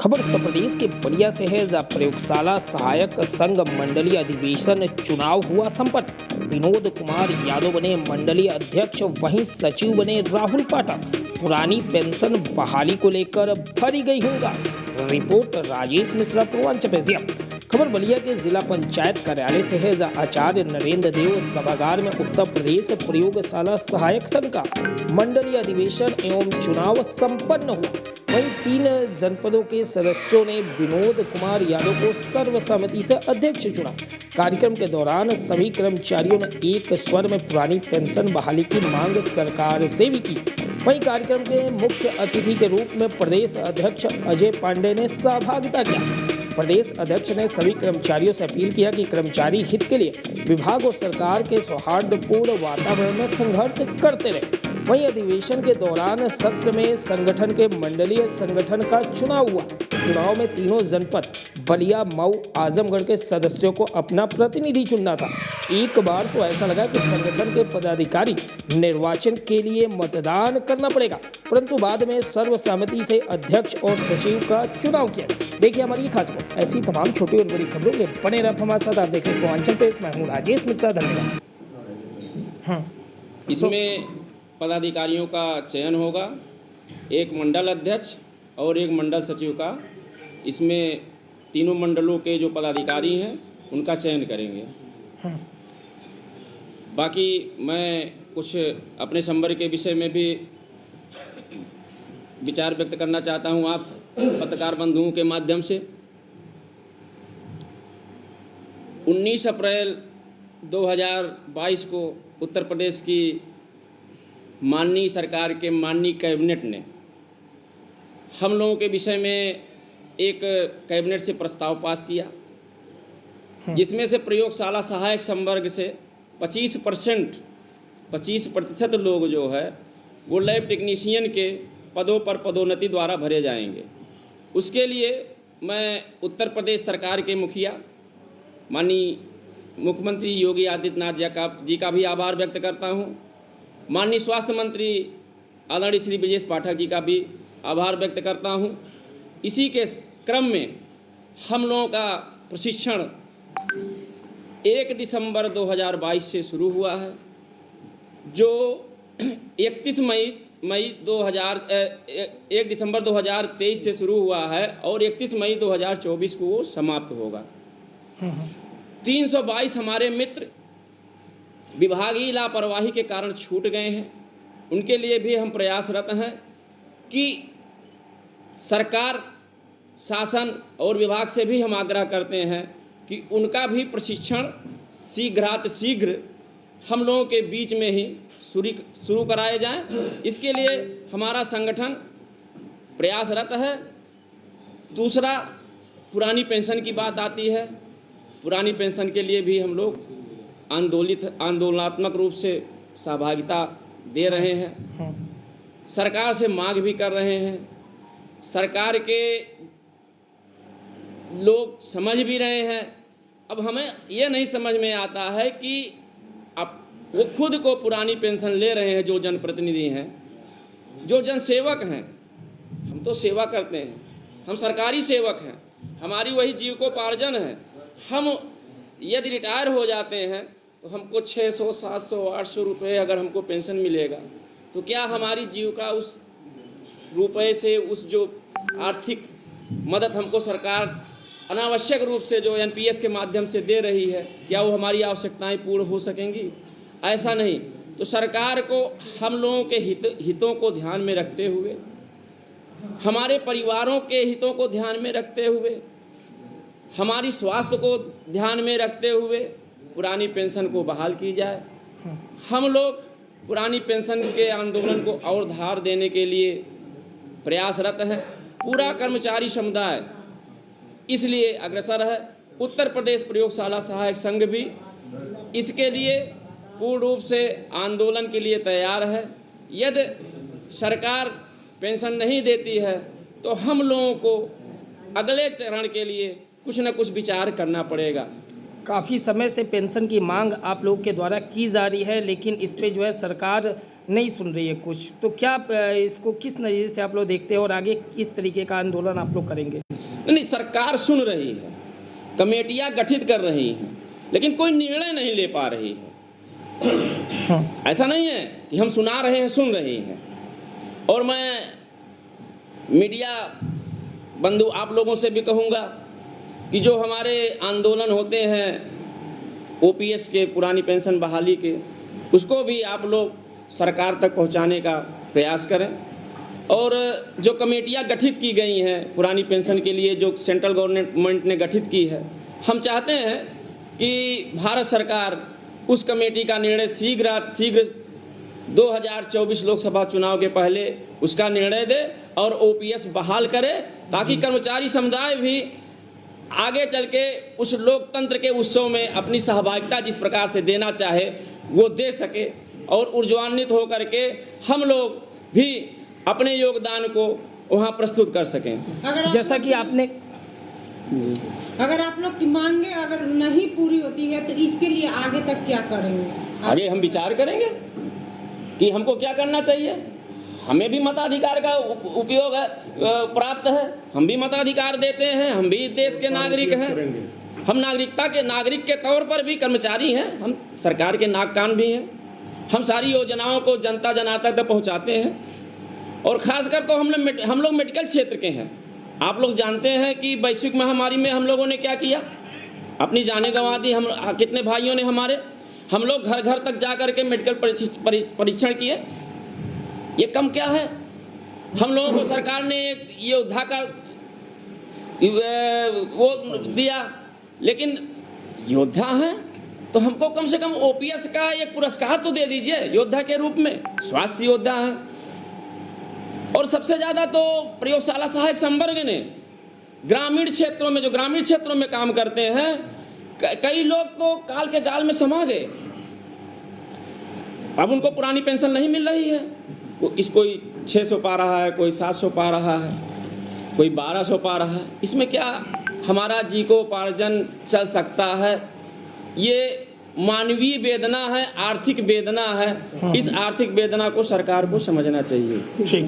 खबर उत्तर प्रदेश के बलिया से है, जहां प्रयोगशाला सहायक संघ मंडलीय अधिवेशन चुनाव हुआ संपन्न। विनोद कुमार यादव बने मंडलीय अध्यक्ष, वहीं सचिव बने राहुल पाठक। पुरानी पेंशन बहाली को लेकर भरी गई होगा। Report Rajesh Mishra, Purvanchal facie. खबर बलिया के जिला पंचायत कार्यालय से है, जहां आचार्य नरेंद्र देव सभागार में उत्तर प्रदेश प्रयोगशाला सहायक संघ का मंडलीय अधिवेशन एवं चुनाव संपन्न हुआ। वहीं 3 जनपदों के सदस्यों ने विनोद कुमार यादव को सर्वसम्मति से अध्यक्ष चुना। कार्यक्रम के दौरान सभी कर्मचारियों ने एक स्वर में पुरानी पेंशन बहाली की मांग सरकार से भी की। वहीं कार्यक्रम के मुख्य अतिथि के रूप में प्रदेश अध्यक्ष अजय पांडे ने सहभागिता किया। प्रदेश अध्यक्ष ने सभी कर्मचारियों से अपील किया कि कर्मचारी हित के लिए विभाग और सरकार के सौहार्दपूर्ण वातावरण में संघर्ष करते रहे। वहीं अधिवेशन के दौरान सत्र में संगठन के मंडलीय संगठन का चुनाव हुआ। चुनाव में तीनों जनपद बलिया, मऊ, आजमगढ़ के सदस्यों को अपना प्रतिनिधि चुनना था। एक बार तो ऐसा लगा कि संगठन के पदाधिकारी निर्वाचन के लिए मतदान करना पड़ेगा, परंतु बाद में सर्वसम्मति से अध्यक्ष और सचिव का चुनाव किया। देखिए हमारी खास खबर। ऐसी तमाम छोटी और बड़ी खबरों के बने रहे हमारे साथ। आप देख रहे हैं पूर्वांचल पेश। मैं हूँ राजेश मिश्रा। धन्यवाद। इसमें पदाधिकारियों का चयन होगा, एक मंडल अध्यक्ष और एक मंडल सचिव का। इसमें तीनों मंडलों के जो पदाधिकारी हैं उनका चयन करेंगे। बाकी मैं कुछ अपने संवर्ग के विषय में भी विचार व्यक्त करना चाहता हूं आप पत्रकार बंधुओं के माध्यम से। 19 अप्रैल 2022 को उत्तर प्रदेश की माननीय सरकार के माननीय कैबिनेट ने हम लोगों के विषय में एक कैबिनेट से प्रस्ताव पास किया, जिसमें से प्रयोगशाला सहायक संवर्ग से 25% लोग जो है वो लैब टेक्नीशियन के पदों पर पदोन्नति द्वारा भरे जाएंगे। उसके लिए मैं उत्तर प्रदेश सरकार के मुखिया माननीय मुख्यमंत्री योगी आदित्यनाथ जी का भी आभार व्यक्त करता हूं। माननीय स्वास्थ्य मंत्री आदरणीय श्री ब्रजेश पाठक जी का भी आभार व्यक्त करता हूं। इसी के क्रम में हम लोगों का प्रशिक्षण 1 दिसंबर 2022 से शुरू हुआ है, जो 1 दिसंबर 2023 से शुरू हुआ है और 31 मई 2024 को वो समाप्त होगा। 322 हमारे मित्र विभागीय लापरवाही के कारण छूट गए हैं। उनके लिए भी हम प्रयासरत हैं कि सरकार, शासन और विभाग से भी हम आग्रह करते हैं कि उनका भी प्रशिक्षण शीघ्र हम लोगों के बीच में ही शुरू कराए जाएं। इसके लिए हमारा संगठन प्रयासरत है। दूसरा, पुरानी पेंशन की बात आती है। पुरानी पेंशन के लिए भी हम लोग आंदोलनात्मक रूप से सहभागिता दे रहे हैं। सरकार से मांग भी कर रहे हैं। सरकार के लोग समझ भी रहे हैं। अब हमें ये नहीं समझ में आता है कि अब वो खुद को पुरानी पेंशन ले रहे हैं, जो जनप्रतिनिधि हैं, जो जनसेवक हैं। हम तो सेवा करते हैं, हम सरकारी सेवक हैं, हमारी वही जीविकोपार्जन है। हम यदि रिटायर हो जाते हैं तो हमको 600, 700, 800 रुपये अगर हमको पेंशन मिलेगा, तो क्या हमारी जीविका उस रुपये से, उस जो आर्थिक मदद हमको सरकार अनावश्यक रूप से जो एनपीएस के माध्यम से दे रही है, क्या वो हमारी आवश्यकताएं पूर्ण हो सकेंगी? ऐसा नहीं। तो सरकार को हम लोगों के हितों को ध्यान में रखते हुए, हमारे परिवारों के हितों को ध्यान में रखते हुए, हमारी स्वास्थ्य को ध्यान में रखते हुए पुरानी पेंशन को बहाल की जाए। हम लोग पुरानी पेंशन के आंदोलन को और धार देने के लिए प्रयासरत है। पूरा कर्मचारी समुदाय इसलिए अग्रसर है। उत्तर प्रदेश प्रयोगशाला सहायक संघ भी इसके लिए पूर्ण रूप से आंदोलन के लिए तैयार है। यदि सरकार पेंशन नहीं देती है तो हम लोगों को अगले चरण के लिए कुछ न कुछ विचार करना पड़ेगा। काफ़ी समय से पेंशन की मांग आप लोग के द्वारा की जा रही है, लेकिन इस पे जो है सरकार नहीं सुन रही है कुछ। तो क्या इसको किस नज़रिए से आप लोग देखते हैं और आगे किस तरीके का आंदोलन आप लोग करेंगे? नहीं, सरकार सुन रही है, कमेटियां गठित कर रही हैं, लेकिन कोई निर्णय नहीं ले पा रही है। ऐसा नहीं है कि हम सुना रहे हैं, सुन रही हैं। और मैं मीडिया बंधु आप लोगों से भी कहूँगा कि जो हमारे आंदोलन होते हैं ओपीएस के, पुरानी पेंशन बहाली के, उसको भी आप लोग सरकार तक पहुंचाने का प्रयास करें। और जो कमेटियां गठित की गई हैं पुरानी पेंशन के लिए, जो सेंट्रल गवर्नमेंट ने गठित की है, हम चाहते हैं कि भारत सरकार उस कमेटी का निर्णय शीघ्र 2024 लोकसभा चुनाव के पहले उसका निर्णय दे और ओपीएस बहाल करे, ताकि कर्मचारी समुदाय भी आगे चल के उस लोकतंत्र के उत्सव में अपनी सहभागिता जिस प्रकार से देना चाहे वो दे सके, और ऊर्जान्वित होकर के हम लोग भी अपने योगदान को वहाँ प्रस्तुत कर सकें। जैसा कि आपने, अगर आप लोग की मांगे अगर नहीं पूरी होती है तो इसके लिए आगे तक क्या करेंगे? आगे हम विचार करेंगे कि हमको क्या करना चाहिए। हमें भी मताधिकार का उपयोग है, प्राप्त है, हम भी मताधिकार देते हैं, हम भी देश के नागरिक हैं। हम नागरिक के तौर पर भी कर्मचारी हैं, हम सरकार के नाक कान भी हैं। हम सारी योजनाओं को जनता जनाता तक पहुंचाते हैं। और ख़ासकर तो हम लोग मेडिकल क्षेत्र के हैं। आप लोग जानते हैं कि वैश्विक महामारी में हम लोगों ने क्या किया, अपनी जानें गंवा दी। हम कितने भाइयों ने हमारे, हम लोग घर घर तक जा कर के मेडिकल परीक्षण किए। ये कम क्या है? हम लोगों को सरकार ने एक योद्धा का वो दिया, लेकिन योद्धा हैं तो हमको कम से कम ओपीएस का एक पुरस्कार तो दे दीजिए योद्धा के रूप में। स्वास्थ्य योद्धा हैं। और सबसे ज़्यादा तो प्रयोगशाला सहायक संवर्ग ने ग्रामीण क्षेत्रों में, जो ग्रामीण क्षेत्रों में काम करते हैं, कई लोग तो काल के गाल में समा गए। अब उनको पुरानी पेंशन नहीं मिल रही है। कोई 600 पा रहा है, कोई 700 पा रहा है, कोई 1200 पा रहा है। इसमें क्या हमारा जीविकोपार्जन चल सकता है? ये मानवीय वेदना है, आर्थिक वेदना है। इस आर्थिक वेदना को सरकार को समझना चाहिए। ठीक।